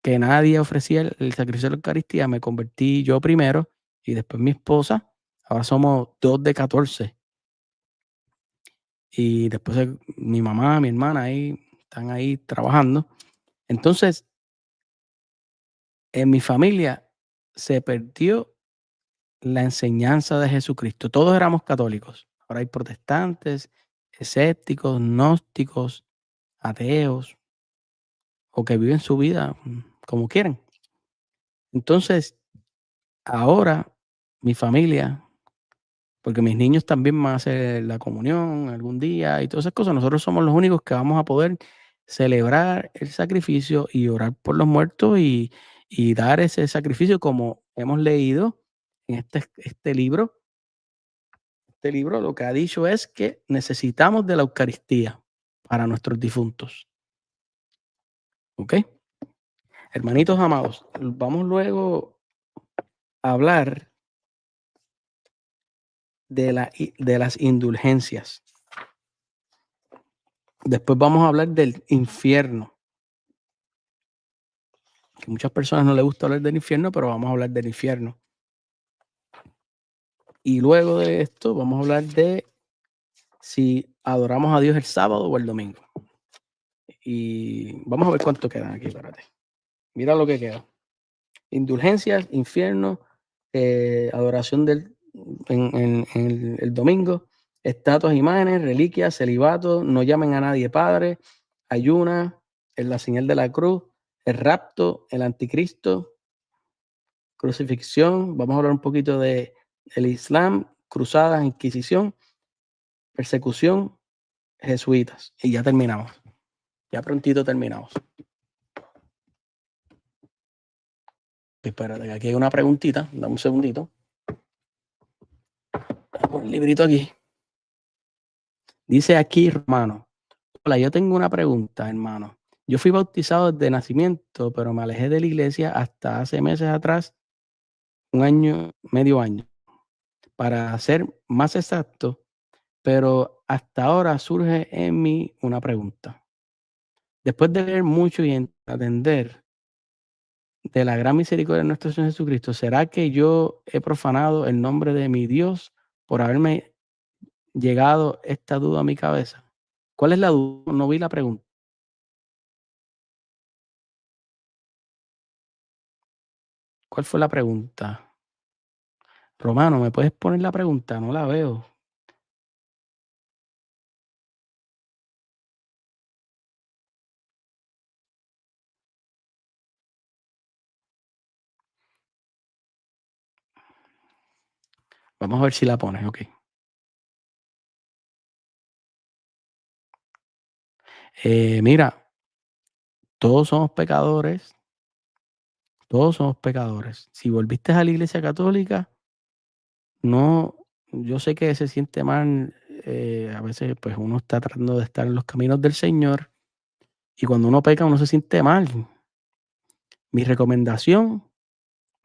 que nadie ofrecía el sacrificio de la Eucaristía, me convertí yo primero y después mi esposa, ahora somos 2 de 14. y después mi mamá, mi hermana ahí están ahí trabajando. Entonces, en mi familia se perdió la enseñanza de Jesucristo. Todos éramos católicos. Ahora hay protestantes, escépticos, gnósticos, ateos, o que viven su vida como quieren. Entonces, ahora mi familia, porque mis niños también van a hacer la comunión algún día y todas esas cosas, nosotros somos los únicos que vamos a poder celebrar el sacrificio y orar por los muertos y dar ese sacrificio como hemos leído en este libro. Este libro lo que ha dicho es que necesitamos de la Eucaristía para nuestros difuntos. ¿Ok? Hermanitos amados, vamos luego a hablar de las indulgencias. Después vamos a hablar del infierno, que muchas personas no les gusta hablar del infierno, pero vamos a hablar del infierno. Y luego de esto vamos a hablar de si adoramos a Dios el sábado o el domingo. Y vamos a ver cuánto quedan aquí, espérate. Mira lo que queda. Indulgencias, infierno, adoración en el domingo, estatuas, imágenes, reliquias, celibato, no llamen a nadie padre, ayuna, en la señal de la cruz, el rapto, el anticristo, crucifixión. Vamos a hablar un poquito de el Islam, cruzadas, Inquisición, persecución, jesuitas. Y ya terminamos. Ya prontito terminamos. Espérate, que aquí hay una preguntita. Dame un segundito. Un librito aquí. Dice aquí, hermano. Hola, yo tengo una pregunta, hermano. Yo fui bautizado desde nacimiento, pero me alejé de la iglesia hasta hace meses atrás, un año, medio año, para ser más exacto, pero hasta ahora surge en mí una pregunta. Después de leer mucho y atender de la gran misericordia de nuestro Señor Jesucristo, ¿será que yo he profanado el nombre de mi Dios por haberme llegado esta duda a mi cabeza? ¿Cuál es la duda? No vi la pregunta. ¿Cuál fue la pregunta? Romano, ¿me puedes poner la pregunta? No la veo. Vamos a ver si la pones, ok. Mira, todos somos pecadores, todos somos pecadores. Si volviste a la iglesia católica, no, yo sé que se siente mal, a veces pues uno está tratando de estar en los caminos del Señor y cuando uno peca uno se siente mal. Mi recomendación,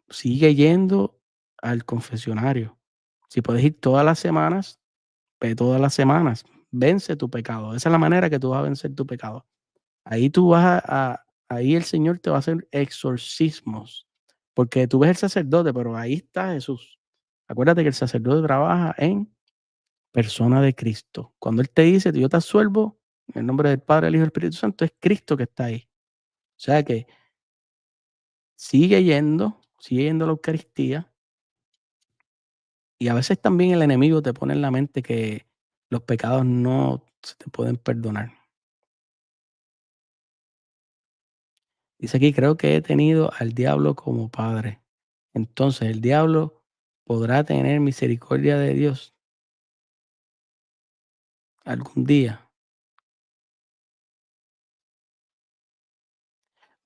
sigue yendo al confesionario. Si puedes ir todas las semanas, ve todas las semanas, vence tu pecado. Esa es la manera que tú vas a vencer tu pecado. Ahí tú vas ahí el Señor te va a hacer exorcismos, porque tú ves el sacerdote, pero ahí está Jesús. Acuérdate que el sacerdote trabaja en persona de Cristo. Cuando Él te dice, yo te absuelvo, en el nombre del Padre, del Hijo y del Espíritu Santo, es Cristo que está ahí. O sea que sigue yendo a la Eucaristía, y a veces también el enemigo te pone en la mente que los pecados no se te pueden perdonar. Dice aquí, creo que he tenido al diablo como padre. Entonces, el diablo podrá tener misericordia de Dios algún día.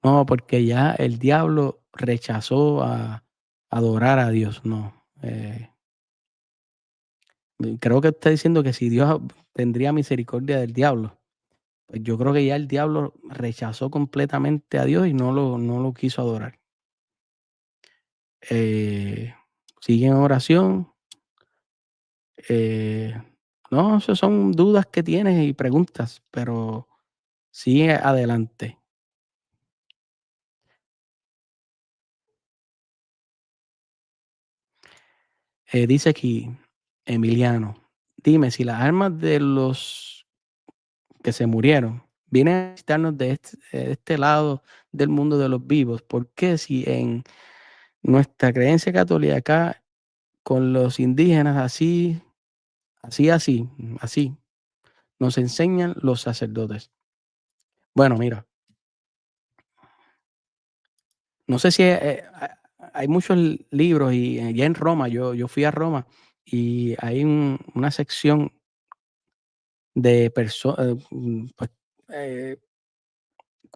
No, porque ya el diablo rechazó a adorar a Dios. No. Creo que está diciendo que si Dios tendría misericordia del diablo, pues yo creo que ya el diablo rechazó completamente a Dios y no lo quiso adorar. Eh, Sigue en oración. Eh, no, esas son dudas que tienes y preguntas, pero sigue adelante. Dice aquí, Emiliano, dime si las almas de los que se murieron vienen a visitarnos de este lado del mundo de los vivos, ¿por qué si en nuestra creencia católica acá con los indígenas así, así, nos enseñan los sacerdotes? Bueno, mira, no sé si, hay muchos libros y, ya en Roma, yo fui a Roma y hay una sección de pues, eh,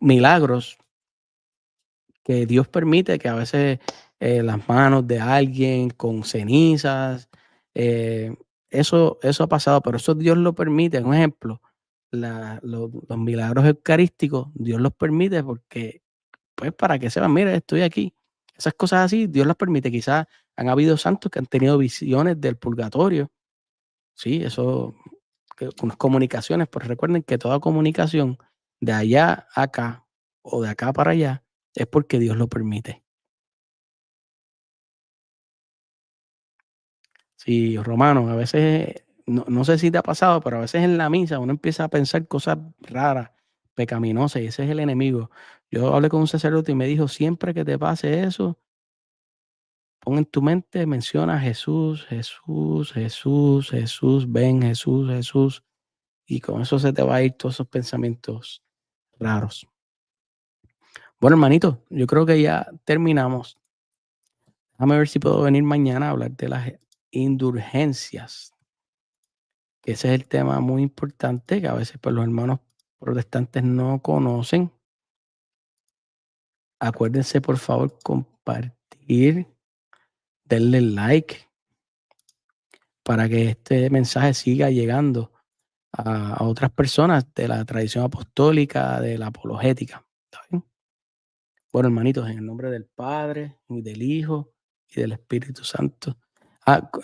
milagros que Dios permite, que a veces, las manos de alguien con cenizas, eh, eso ha pasado, pero eso Dios lo permite. Un ejemplo, los milagros eucarísticos, Dios los permite porque, pues, para que sepan, mira, estoy aquí. Esas cosas así, Dios las permite. Quizás han habido santos que han tenido visiones del purgatorio. Sí, eso, con comunicaciones, pues recuerden que toda comunicación de allá a acá o de acá para allá es porque Dios lo permite. Sí, Romano, a veces, no sé si te ha pasado, pero a veces en la misa uno empieza a pensar cosas raras, pecaminosas, y ese es el enemigo. Yo hablé con un sacerdote y me dijo: "Siempre que te pase eso, pon en tu mente, menciona Jesús, Jesús, Jesús, Jesús, ven, Jesús, Jesús", y con eso se te va a ir todos esos pensamientos raros. Bueno, hermanito, yo creo que ya terminamos. Déjame ver si puedo venir mañana a hablar de las indulgencias. Que ese es el tema muy importante que a veces, pues, los hermanos protestantes no conocen. Acuérdense, por favor, compartir, denle like para que este mensaje siga llegando a otras personas de la tradición apostólica, de la apologética, ¿está bien? Bueno, hermanitos, en el nombre del Padre, y del Hijo, y del Espíritu Santo.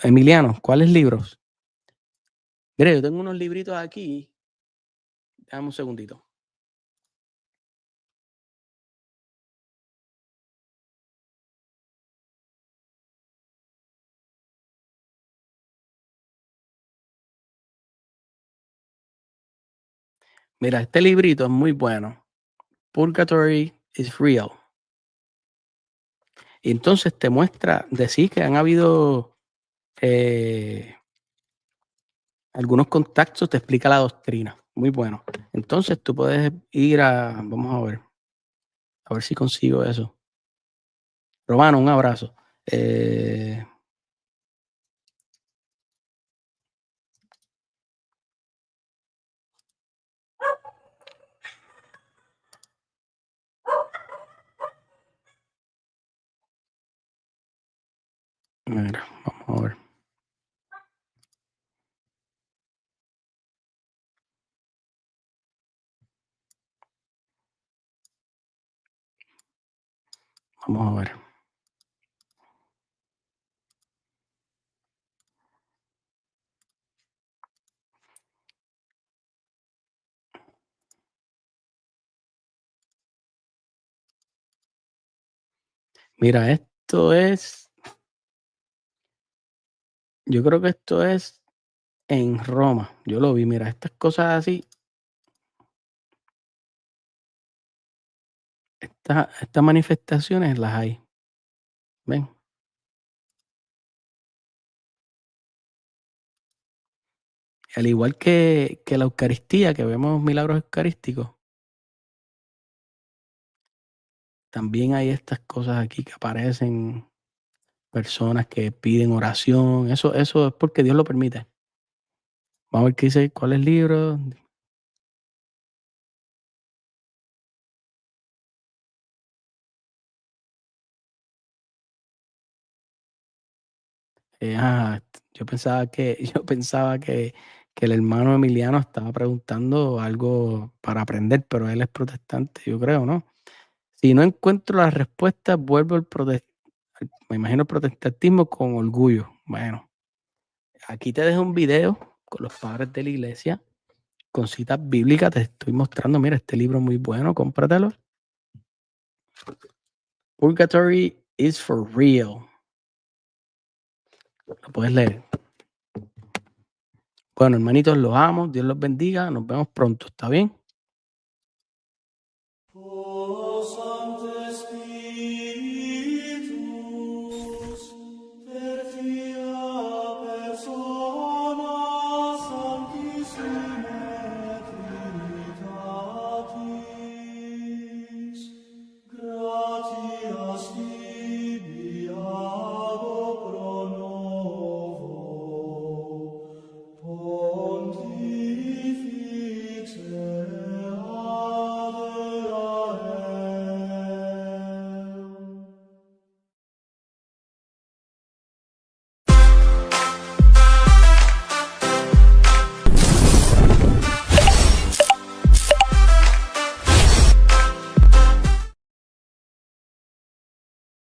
Emiliano, ¿cuáles libros? Mira, yo tengo unos libritos aquí, dame un segundito. Mira, este librito es muy bueno. Purgatory is Real. Y entonces te muestra, decir que han habido, eh, algunos contactos, te explica la doctrina. Muy bueno. Entonces tú puedes ir vamos a ver si consigo eso. Romano, un abrazo. Eh, mira, vamos a ver. Vamos a ver. Mira, yo creo que esto es en Roma. Yo lo vi, mira, estas cosas así, estas manifestaciones las hay. ¿Ven? Al igual que la Eucaristía, que vemos milagros eucarísticos, también hay estas cosas aquí que aparecen, personas que piden oración, eso es porque Dios lo permite. Vamos a ver qué dice, ¿cuáles libros? Yo pensaba que que el hermano Emiliano estaba preguntando algo para aprender, pero él es protestante, yo creo, ¿no? Si no encuentro las respuestas, vuelvo me imagino el protestantismo con orgullo. Bueno, aquí te dejo un video con los padres de la iglesia, con citas bíblicas, te estoy mostrando, mira, este libro muy bueno, cómpratelo. Purgatory is for real. Lo puedes leer. Bueno, hermanitos, los amo, Dios los bendiga, nos vemos pronto, ¿está bien?